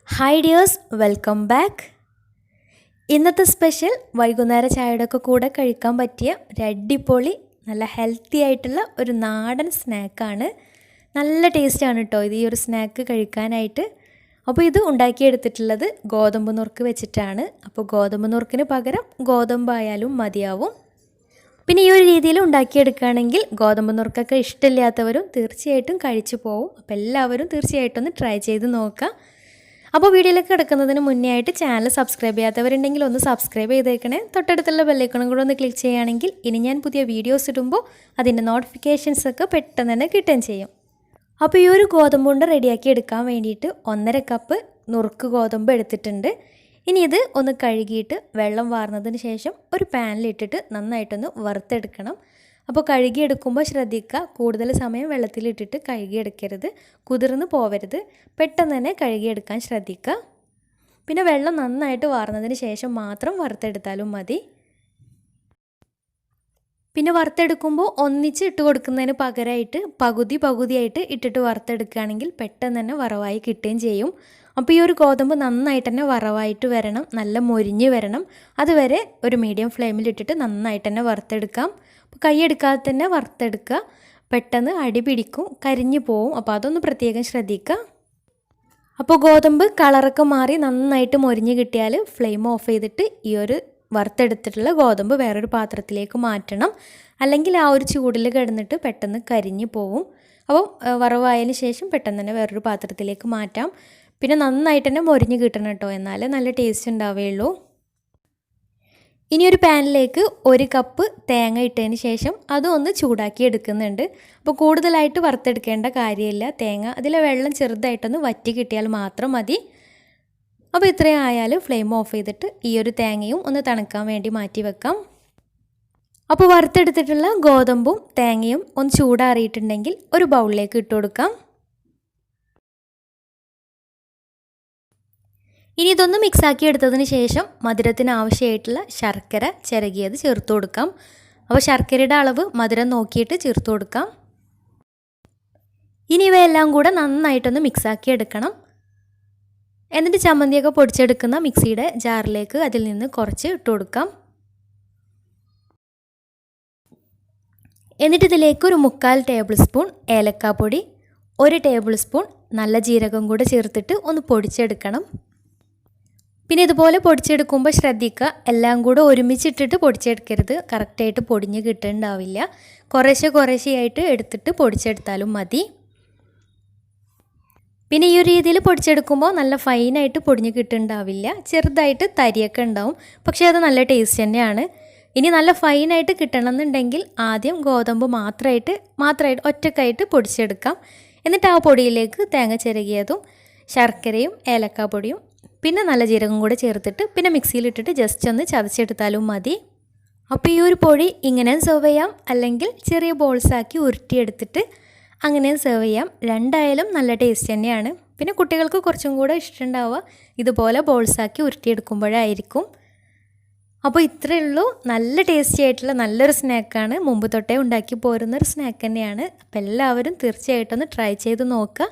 Hi dears, welcome back. ഇന്നത്തെ special വൈകുന്നേര ചായയുടെ ഒക്കെ കൂടെ കഴിക്കാൻ പറ്റിയ ഒരു അടിപൊളി നല്ല ഹെൽത്തി ആയിട്ടുള്ള ഒരു നാടൻ സ്നാക്കാണ്. നല്ല ടേസ്റ്റാണ് കേട്ടോ ഇത് ഈ ഒരു സ്നാക്ക് കഴിക്കാനായിട്ട്. അപ്പോൾ ഇത് ഉണ്ടാക്കിയെടുത്തിട്ടുള്ളത് ഗോതമ്പ് നുറുക്ക് വെച്ചിട്ടാണ്. അപ്പോൾ ഗോതമ്പ് നുറുക്കിന് പകരം ഗോതമ്പായാലും മതിയാവും. പിന്നെ ഈ ഒരു രീതിയിൽ ഉണ്ടാക്കിയെടുക്കുകയാണെങ്കിൽ ഗോതമ്പ് നുറുക്കൊക്കെ ഇഷ്ടമില്ലാത്തവരും തീർച്ചയായിട്ടും കഴിച്ചു പോകും. അപ്പോൾ എല്ലാവരും തീർച്ചയായിട്ടും ഒന്ന് ട്രൈ ചെയ്ത് നോക്കാം. അപ്പോൾ വീഡിയോയിലേക്ക് കിടക്കുന്നതിന് മുന്നേ ആയിട്ട് ചാനൽ സബ്സ്ക്രൈബ് ചെയ്യാത്തവരുണ്ടെങ്കിൽ ഒന്ന് സബ്സ്ക്രൈബ് ചെയ്തേക്കണേ. തൊട്ടടുത്തുള്ള ബെല്ലൈക്കണും കൂടെ ഒന്ന് ക്ലിക്ക് ചെയ്യുകയാണെങ്കിൽ ഇനി ഞാൻ പുതിയ വീഡിയോസ് ഇടുമ്പോൾ അതിൻ്റെ നോട്ടിഫിക്കേഷൻസൊക്കെ പെട്ടെന്ന് തന്നെ കിട്ടുകയും ചെയ്യും. അപ്പോൾ ഈ ഒരു ഗോതമ്പ് കൊണ്ട് റെഡിയാക്കി എടുക്കാൻ വേണ്ടിയിട്ട് 1.5 കപ്പ് നുറുക്ക് ഗോതമ്പ് എടുത്തിട്ടുണ്ട്. ഇനി ഇത് ഒന്ന് കഴുകിയിട്ട് വെള്ളം വാർന്നതിന് ശേഷം ഒരു പാനിലിട്ടിട്ട് നന്നായിട്ടൊന്ന് വറുത്തെടുക്കണം. അപ്പോൾ കഴുകിയെടുക്കുമ്പോൾ ശ്രദ്ധിക്കുക, കൂടുതൽ സമയം വെള്ളത്തിലിട്ടിട്ട് കഴുകിയെടുക്കരുത്, കുതിർന്ന് പോവരുത്. പെട്ടെന്ന് തന്നെ കഴുകിയെടുക്കാൻ ശ്രദ്ധിക്കുക. പിന്നെ വെള്ളം നന്നായിട്ട് വാർന്നതിന് ശേഷം മാത്രം വറുത്തെടുത്താലും മതി. പിന്നെ വറുത്തെടുക്കുമ്പോൾ ഒന്നിച്ച് ഇട്ട് കൊടുക്കുന്നതിന് പകരമായിട്ട് പകുതിയായിട്ട് ഇട്ടിട്ട് വറുത്തെടുക്കുകയാണെങ്കിൽ പെട്ടെന്ന് തന്നെ വറവായി കിട്ടുകയും ചെയ്യും. അപ്പോൾ ഈ ഒരു ഗോതമ്പ് നന്നായിട്ട് തന്നെ വറവായിട്ട് വരണം, നല്ല മൊരിഞ്ഞ് വരണം. അതുവരെ ഒരു മീഡിയം ഫ്ലെയിമിലിട്ടിട്ട് നന്നായിട്ട് തന്നെ വറുത്തെടുക്കാം. അപ്പോൾ കൈയെടുക്കാതെ തന്നെ വറുത്തെടുക്കുക. പെട്ടെന്ന് അടി പിടിക്കും, കരിഞ്ഞു പോവും. അപ്പോൾ അതൊന്ന് പ്രത്യേകം ശ്രദ്ധിക്കുക. അപ്പോൾ ഗോതമ്പ് കളറൊക്കെ മാറി നന്നായിട്ട് മൊരിഞ്ഞ് കിട്ടിയാൽ ഫ്ലെയിം ഓഫ് ചെയ്തിട്ട് ഈ ഒരു വറുത്തെടുത്തിട്ടുള്ള ഗോതമ്പ് വേറൊരു പാത്രത്തിലേക്ക് മാറ്റണം. അല്ലെങ്കിൽ ആ ഒരു ചൂടിൽ കിടന്നിട്ട് പെട്ടെന്ന് കരിഞ്ഞു പോവും. അപ്പോൾ വറവായതിന് ശേഷം പെട്ടെന്ന് തന്നെ വേറൊരു പാത്രത്തിലേക്ക് മാറ്റാം. പിന്നെ നന്നായിട്ട് തന്നെ മൊരിഞ്ഞ് കിട്ടണം കേട്ടോ, എന്നാലേ നല്ല ടേസ്റ്റ് ഉണ്ടാവുകയുള്ളൂ. ഇനി ഒരു പാനിലേക്ക് 1 കപ്പ് തേങ്ങ ഇട്ടതിന് ശേഷം അതും ഒന്ന് ചൂടാക്കി എടുക്കുന്നുണ്ട്. അപ്പോൾ കൂടുതലായിട്ട് വറുത്തെടുക്കേണ്ട കാര്യമില്ല. തേങ്ങ അതിലെ വെള്ളം ചെറുതായിട്ടൊന്ന് വറ്റി കിട്ടിയാൽ മാത്രം മതി. അപ്പോൾ ഇത്രയും ആയാൽ ഫ്ലെയിം ഓഫ് ചെയ്തിട്ട് ഈ ഒരു തേങ്ങയും ഒന്ന് തണുക്കാൻ വേണ്ടി മാറ്റി വെക്കാം. അപ്പോൾ വറുത്തെടുത്തിട്ടുള്ള ഗോതമ്പും തേങ്ങയും ഒന്ന് ചൂടാറിയിട്ടുണ്ടെങ്കിൽ ഒരു ബൗളിലേക്ക് ഇട്ട് കൊടുക്കാം. ഇനി ഇതൊന്ന് മിക്സാക്കി എടുത്തതിന് ശേഷം മധുരത്തിന് ആവശ്യമായിട്ടുള്ള ശർക്കര ചിരകിയത് ചേർത്ത് കൊടുക്കാം. അപ്പോൾ ശർക്കരയുടെ അളവ് മധുരം നോക്കിയിട്ട് ചേർത്ത് കൊടുക്കാം. ഇനി ഇവയെല്ലാം കൂടെ നന്നായിട്ടൊന്ന് മിക്സാക്കി എടുക്കണം. എന്നിട്ട് ചമ്മന്തിയൊക്കെ പൊടിച്ചെടുക്കുന്ന മിക്സിയുടെ ജാറിലേക്ക് അതിൽ നിന്ന് കുറച്ച് ഇട്ട് കൊടുക്കാം. എന്നിട്ട് ഇതിലേക്ക് ഒരു 3/4 ടേബിൾ സ്പൂൺ ഏലക്കാപ്പൊടി, 1 ടേബിൾ സ്പൂൺ നല്ല ജീരകം കൂടെ ചേർത്തിട്ട് ഒന്ന് പൊടിച്ചെടുക്കണം. പിന്നെ ഇതുപോലെ പൊടിച്ചെടുക്കുമ്പോൾ ശ്രദ്ധിക്കുക, എല്ലാം കൂടെ ഒരുമിച്ചിട്ടിട്ട് പൊടിച്ചെടുക്കരുത്, കറക്റ്റായിട്ട് പൊടിഞ്ഞ് കിട്ടുന്നുണ്ടാവില്ല. കുറേശ്ശെയായിട്ട് എടുത്തിട്ട് പൊടിച്ചെടുത്താലും മതി. പിന്നെ ഈ ഒരു രീതിയിൽ പൊടിച്ചെടുക്കുമ്പോൾ നല്ല ഫൈനായിട്ട് പൊടിഞ്ഞ് കിട്ടുന്നുണ്ടാവില്ല, ചെറുതായിട്ട് തരിയൊക്കെ ഉണ്ടാവും. പക്ഷേ അത് നല്ല ടേസ്റ്റ് തന്നെയാണ്. ഇനി നല്ല ഫൈനായിട്ട് കിട്ടണമെന്നുണ്ടെങ്കിൽ ആദ്യം ഗോതമ്പ് മാത്രമായിട്ട് ഒറ്റക്കായിട്ട് പൊടിച്ചെടുക്കാം. എന്നിട്ട് ആ പൊടിയിലേക്ക് തേങ്ങ ചിരകിയതും ശർക്കരയും ഏലക്കാപ്പൊടിയും പിന്നെ നല്ല ജീരകം കൂടെ ചേർത്തിട്ട് പിന്നെ മിക്സിയിലിട്ടിട്ട് ജസ്റ്റ് ഒന്ന് ചതച്ചെടുത്താലും മതി. അപ്പോൾ ഈ ഒരു പൊടി ഇങ്ങനെ സെർവ് ചെയ്യാം, അല്ലെങ്കിൽ ചെറിയ ബോൾസാക്കി ഉരുട്ടിയെടുത്തിട്ട് അങ്ങനെ സെർവ് ചെയ്യാം. രണ്ടായാലും നല്ല ടേസ്റ്റ് തന്നെയാണ്. പിന്നെ കുട്ടികൾക്ക് കുറച്ചും കൂടെ ഇഷ്ടമുണ്ടാവുക ഇതുപോലെ ബോൾസാക്കി ഉരുട്ടിയെടുക്കുമ്പോഴായിരിക്കും. അപ്പോൾ ഇത്രയേ ഉള്ളൂ. നല്ല ടേസ്റ്റി ആയിട്ടുള്ള നല്ലൊരു സ്നാക്കാണ്. മുമ്പ് തൊട്ടേ ഉണ്ടാക്കി പോരുന്നൊരു സ്നാക്ക് തന്നെയാണ്. അപ്പോൾ എല്ലാവരും തീർച്ചയായിട്ടും ഒന്ന് ട്രൈ ചെയ്ത് നോക്കുക.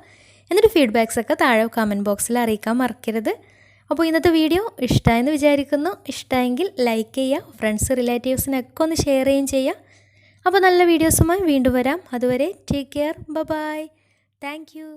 എന്നിട്ട് ഫീഡ്ബാക്സൊക്കെ താഴെ കമൻറ്റ് ബോക്സിൽ അറിയിക്കാൻ മറക്കരുത്. അപ്പോൾ ഇന്നത്തെ വീഡിയോ ഇഷ്ടമായെന്ന് വിചാരിക്കുന്നു. ഇഷ്ടമായെങ്കിൽ ലൈക്ക് ചെയ്യുക, ഫ്രണ്ട്സ് റിലേറ്റീവ്സിനൊക്കെ ഒന്ന് ഷെയർ ചെയ്യുകയും ചെയ്യുക. അപ്പോൾ നല്ല വീഡിയോസുമായി വീണ്ടും വരാം. അതുവരെ take care, bye. Thank U.